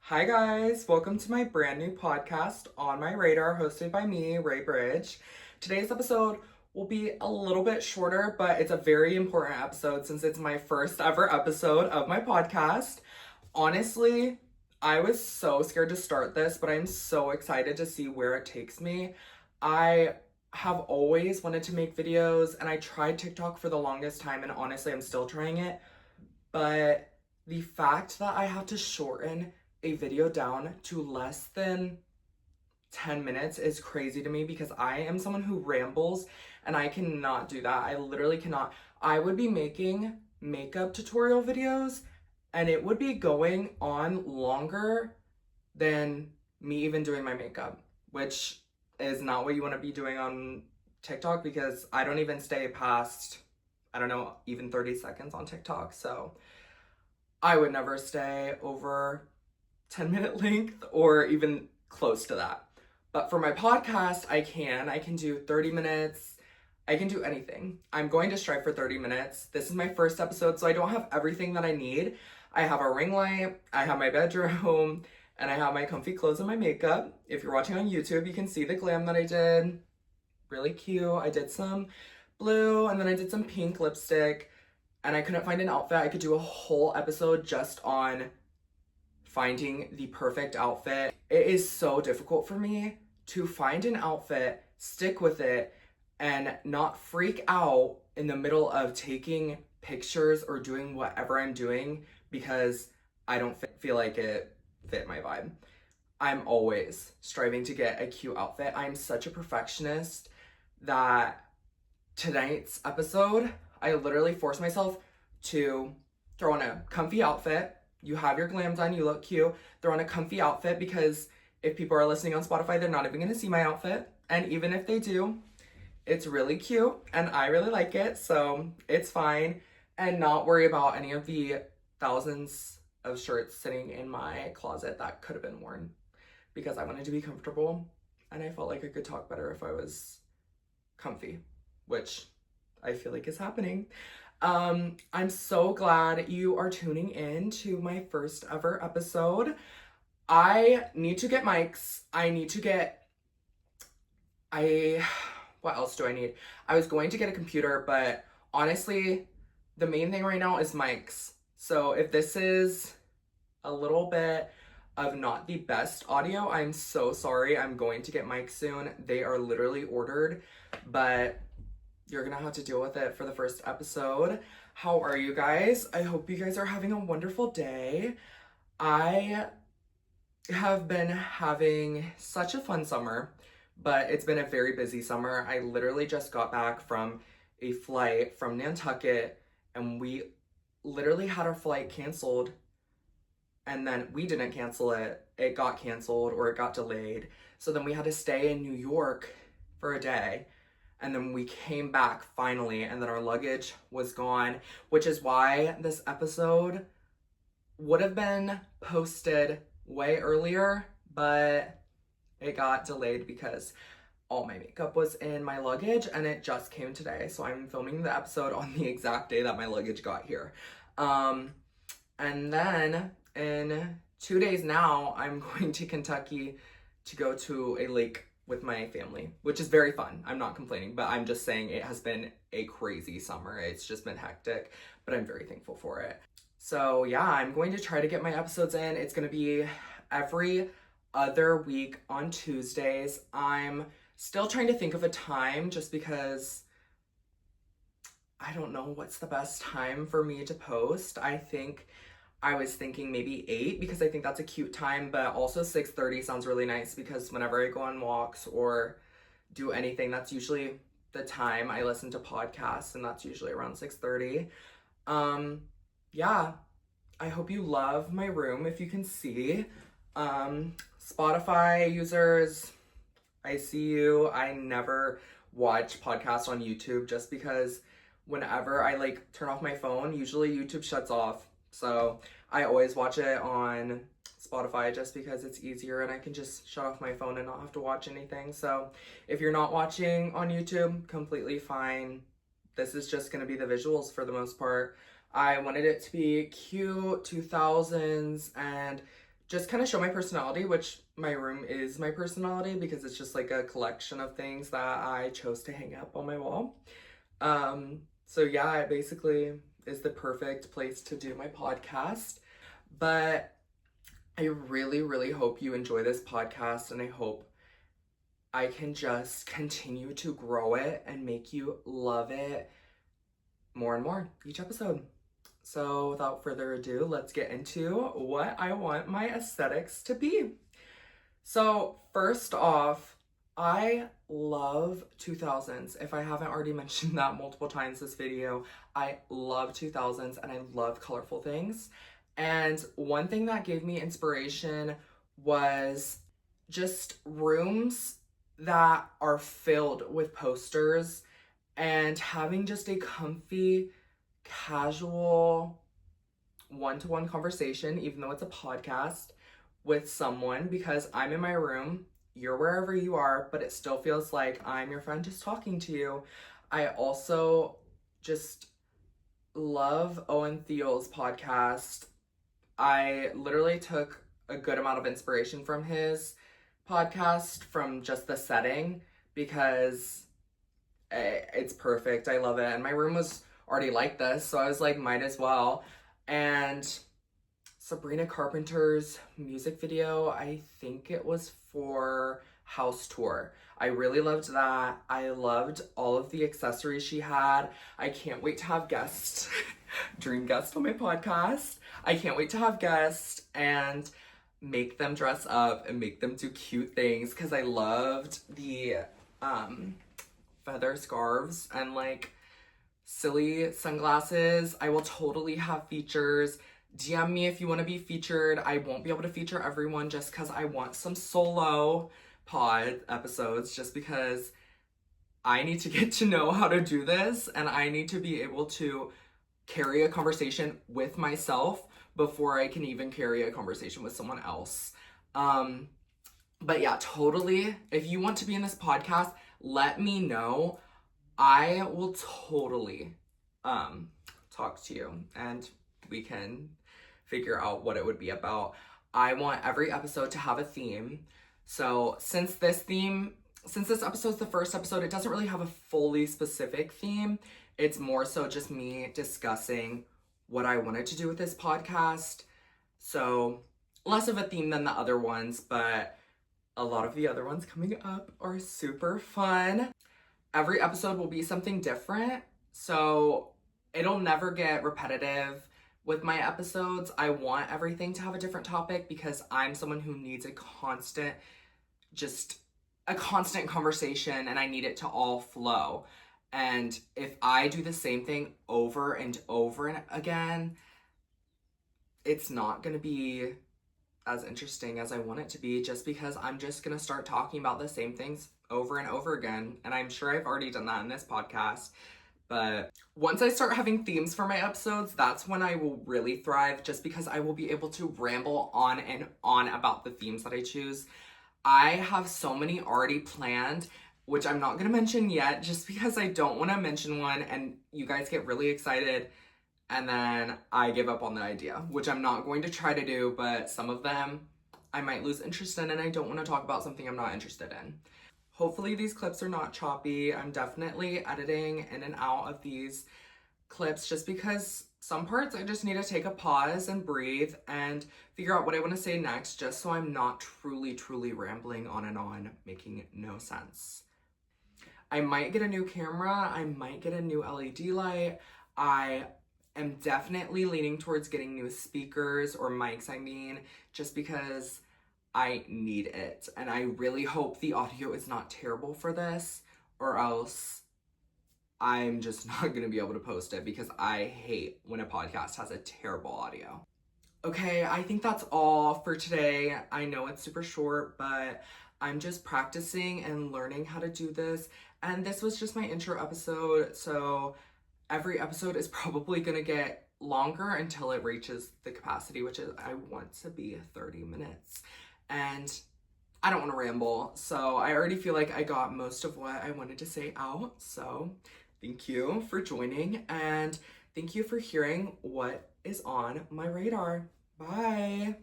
Hi guys, welcome to my brand new podcast on my radar, hosted by me, Ray Bridge. Today's episode will be a little bit shorter, but it's a very important episode since it's my first ever episode of my podcast. Honestly, I was so scared to start this, but I'm so excited to see where it takes me. I have always wanted to make videos and I tried TikTok for the longest time, and honestly, I'm still trying it. But the fact that I have to shorten a video down to less than 10 minutes is crazy to me because I am someone who rambles and I cannot do that. I literally cannot. I would be making makeup tutorial videos and it would be going on longer than me even doing my makeup, which is not what you want to be doing on TikTok because I don't even stay past, I don't know, even 30 seconds on TikTok. So I would never stay over 10-minute length or even close to that. But for my podcast, I can do 30 minutes. I can do anything. I'm going to strive for 30 minutes. This is my first episode, so I don't have everything that I need. I have a ring light, I have my bedroom, and I have my comfy clothes and my makeup. If you're watching on YouTube, you can see the glam that I did. Really cute. I did some blue and then I did some pink lipstick, and I couldn't find an outfit. I could do a whole episode just on finding the perfect outfit. It is so difficult for me to find an outfit, stick with it, and not freak out in the middle of taking pictures or doing whatever I'm doing because I don't feel like it fit my vibe. I'm always striving to get a cute outfit. I'm such a perfectionist that tonight's episode, I literally forced myself to throw on a comfy outfit. You have your glam done, you look cute. Throw on a comfy outfit because if people are listening on Spotify, they're not even gonna see my outfit. And even if they do, it's really cute and I really like it, so it's fine. And not worry about any of the thousands of shirts sitting in my closet that could have been worn because I wanted to be comfortable and I felt like I could talk better if I was comfy, which I feel like is happening. I'm so glad you are tuning in to my first ever episode. I need to get mics. What else do I need? I was going to get a computer, but honestly, the main thing right now is mics. So if this is a little bit of not the best audio, I'm so sorry. I'm going to get mics soon. They are literally ordered, but you're gonna have to deal with it for the first episode. How are you guys? I hope you guys are having a wonderful day. I have been having such a fun summer, but it's been a very busy summer. I literally just got back from a flight from Nantucket and we literally had our flight canceled, and then we didn't cancel it. It got canceled or it got delayed. So then we had to stay in New York for a day. And then we came back finally, and then our luggage was gone, which is why this episode would have been posted way earlier, but it got delayed because all my makeup was in my luggage and it just came today. So I'm filming the episode on the exact day that my luggage got here. And then in 2 days now, I'm going to Kentucky to go to a lake with my family, which is very fun. I'm not complaining, but I'm just saying it has been a crazy summer. It's just been hectic, but I'm very thankful for it. So yeah, I'm going to try to get my episodes in. It's going to be every other week on Tuesdays. I'm still trying to think of a time just because I don't know what's the best time for me to post. I was thinking maybe 8 because I think that's a cute time, but also 6:30 sounds really nice because whenever I go on walks or do anything, that's usually the time I listen to podcasts, and that's usually around 6:30. Yeah, I hope you love my room if you can see. Spotify users, I see you. I never watch podcasts on YouTube just because whenever I turn off my phone, usually YouTube shuts off. So I always watch it on Spotify just because it's easier and I can just shut off my phone and not have to watch anything. So if you're not watching on YouTube, completely fine. This is just going to be the visuals for the most part. I wanted it to be cute, 2000s, and just kind of show my personality, which my room is my personality because it's just like a collection of things that I chose to hang up on my wall. So yeah, it basically is the perfect place to do my podcast. But I really, really hope you enjoy this podcast, and I hope I can just continue to grow it and make you love it more and more each episode. So without further ado, let's get into what I want my aesthetics to be. So first off, I love 2000s. If I haven't already mentioned that multiple times this video, I love 2000s and I love colorful things. And one thing that gave me inspiration was just rooms that are filled with posters and having just a comfy, casual, one-to-one conversation, even though it's a podcast, with someone, because I'm in my room, you're wherever you are, but it still feels like I'm your friend just talking to you. I also just love Owen Thiel's podcast. I literally took a good amount of inspiration from his podcast, from just the setting, because it's perfect. I love it. And my room was already like this, so I was like, might as well. And Sabrina Carpenter's music video, I think it was for House Tour. I really loved that. I loved all of the accessories she had. I can't wait to have guests, dream guests on my podcast. I can't wait to have guests and make them dress up and make them do cute things, because I loved the feather scarves and like silly sunglasses. I will totally have features. DM me if you want to be featured. I won't be able to feature everyone just because I want some solo pod episodes, just because I need to get to know how to do this and I need to be able to carry a conversation with myself before I can even carry a conversation with someone else. But yeah, totally. If you want to be in this podcast, let me know. I will totally talk to you and we can figure out what it would be about. I want every episode to have a theme. So since this episode's the first episode, it doesn't really have a fully specific theme. It's more so just me discussing what I wanted to do with this podcast. So less of a theme than the other ones, but a lot of the other ones coming up are super fun. Every episode will be something different, so it'll never get repetitive with my episodes. I want everything to have a different topic because I'm someone who needs a constant conversation, and I need it to all flow. And if I do the same thing over and over and again, it's not going to be as interesting as I want it to be, just because I'm just going to start talking about the same things over and over again. And I'm sure I've already done that in this podcast. But once I start having themes for my episodes, that's when I will really thrive, just because I will be able to ramble on and on about the themes that I choose. I have so many already planned, which I'm not going to mention yet, just because I don't want to mention one and you guys get really excited and then I give up on the idea, which I'm not going to try to do, but some of them I might lose interest in, and I don't want to talk about something I'm not interested in. Hopefully these clips are not choppy. I'm definitely editing in and out of these clips just because some parts I just need to take a pause and breathe and figure out what I want to say next, just so I'm not truly rambling on and on, making no sense. I might get a new camera. I might get a new LED light. I am definitely leaning towards getting new speakers, or mics, I mean, just because I need it. And I really hope the audio is not terrible for this, or else I'm just not going to be able to post it, because I hate when a podcast has a terrible audio. Okay, I think that's all for today. I know it's super short, but I'm just practicing and learning how to do this. And this was just my intro episode, so every episode is probably going to get longer until it reaches the capacity, which is I want to be 30 minutes. And I don't want to ramble, so I already feel like I got most of what I wanted to say out. So thank you for joining, and thank you for hearing what is on my radar. Bye.